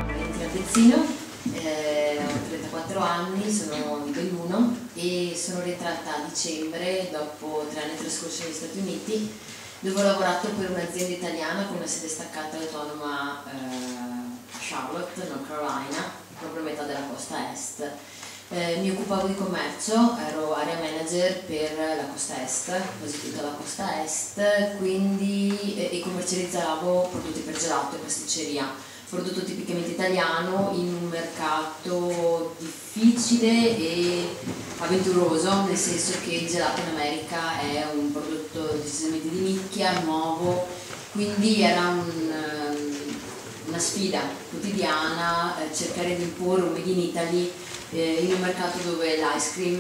Valentina Pezzino, ho 34 anni, sono di Belluno e sono rientrata a dicembre dopo 3 anni trascorsi negli Stati Uniti, dove ho lavorato per un'azienda italiana con una sede staccata autonoma a Charlotte, North Carolina, proprio a metà della costa est. Mi occupavo di commercio, ero area manager per la costa est, quasi tutta la costa est, quindi e commercializzavo prodotti per gelato e pasticceria, prodotto tipicamente italiano in un mercato difficile e avventuroso, nel senso che il gelato in America è un prodotto decisamente di nicchia, nuovo, quindi era una sfida quotidiana cercare di imporre un Made in Italy in un mercato dove l'ice cream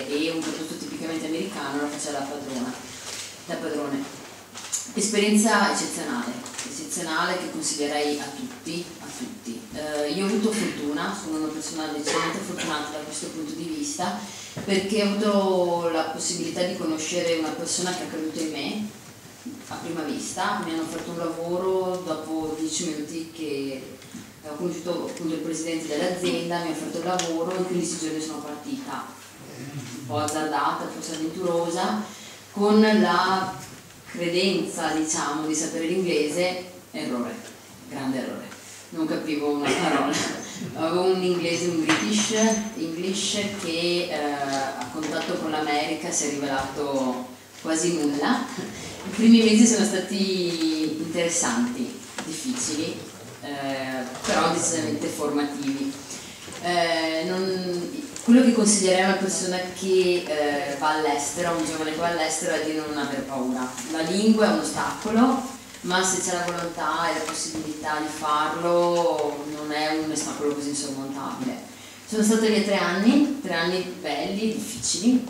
e un prodotto tipicamente americano lo faceva da padrone. Esperienza eccezionale che consiglierei a tutti. Io ho avuto fortuna, sono una persona decisamente fortunata da questo punto di vista, perché ho avuto la possibilità di conoscere una persona che ha creduto in me a prima vista. Mi hanno offerto un lavoro dopo 10 minuti che ho conosciuto appunto il presidente dell'azienda, mi ha offerto il lavoro, in 15 giorni sono partita, un po' azzardata, forse avventurosa, con la credenza, diciamo, di sapere l'inglese. Errore, grande errore, non capivo una parola. Avevo un inglese, un British English che a contatto con l'America si è rivelato quasi nulla. I primi mesi sono stati interessanti, difficili, però decisamente formativi. Quello che consiglierei a una persona che va all'estero, un giovane che va all'estero, è di non avere paura. La lingua è un ostacolo, ma se c'è la volontà e la possibilità di farlo non è un ostacolo così insormontabile. Sono stati lì 3 anni belli, difficili,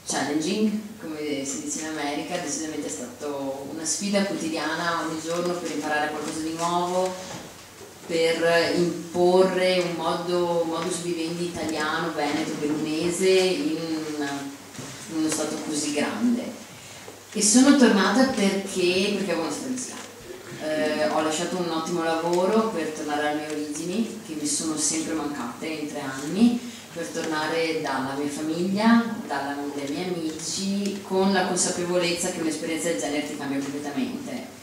challenging, come si dice in America. Decisamente è stata una sfida quotidiana ogni giorno per imparare qualcosa di nuovo, per imporre un modus vivendi italiano, veneto, bellunese in uno stato così grande. E sono tornata perché avevo nostalgia. Ho lasciato un ottimo lavoro per tornare alle mie origini, che mi sono sempre mancate in 3 anni, per tornare dalla mia famiglia, dai miei amici, con la consapevolezza che un'esperienza del genere ti cambia completamente.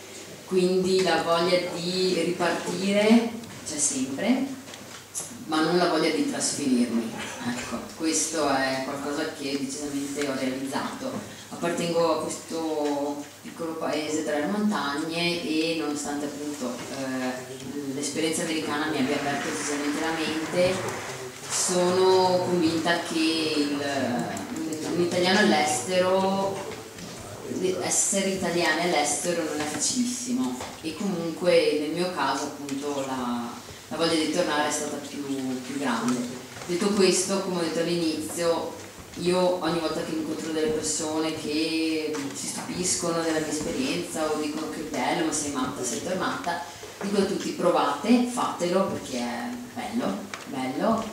Quindi la voglia di ripartire c'è sempre, ma non la voglia di trasferirmi. Ecco, questo è qualcosa che decisamente ho realizzato. Appartengo a questo piccolo paese tra le montagne e nonostante appunto l'esperienza americana mi abbia aperto decisamente la mente, sono convinta che un italiano all'estero, essere italiani all'estero non è facilissimo, e comunque nel mio caso appunto la voglia di tornare è stata più grande. Detto questo, come ho detto all'inizio, io ogni volta che incontro delle persone che si stupiscono della mia esperienza o dicono che bello, ma sei matta, sei tornata, dico a tutti: provate, fatelo, perché è bello,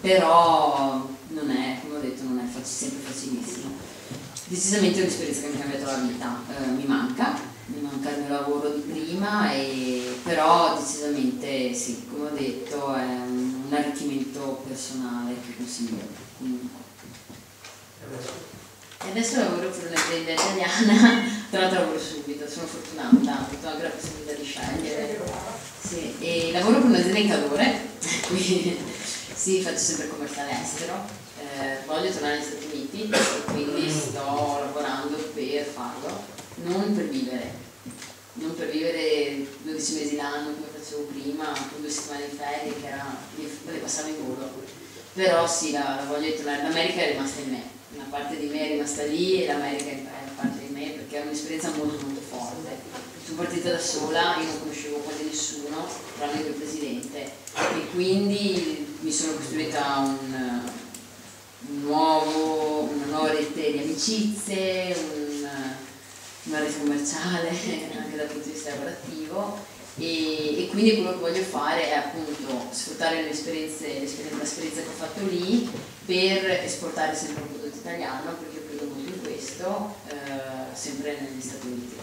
però non è, come ho detto, non è sempre facilissimo. Decisamente è un'esperienza che mi ha cambiato la vita, mi manca il mio lavoro di prima, però decisamente sì, come ho detto, è un arricchimento personale che consiglio comunque. E adesso lavoro per un'azienda italiana, tra l'altro lavoro subito, sono fortunata, ho avuto anche la possibilità di scegliere. Sì, e lavoro per un'azienda in Cadore, quindi sì, faccio sempre commercio all'estero. Voglio tornare negli Stati Uniti, quindi sto lavorando per farlo, non per vivere 12 mesi l'anno come facevo prima, con 2 settimane di ferie che le passavo in volo. Però sì, la voglia di tornare. L'America è rimasta in me, una parte di me è rimasta lì e l'America è parte di me, perché è un'esperienza molto forte. Sono partita da sola, io non conoscevo quasi nessuno, tranne che il presidente, e quindi mi sono costruita una nuova rete di amicizie, una rete commerciale anche dal punto di vista lavorativo, e quindi quello che voglio fare è appunto sfruttare l'esperienza che ho fatto lì per esportare sempre un prodotto italiano, perché credo molto in questo, sempre negli Stati Uniti.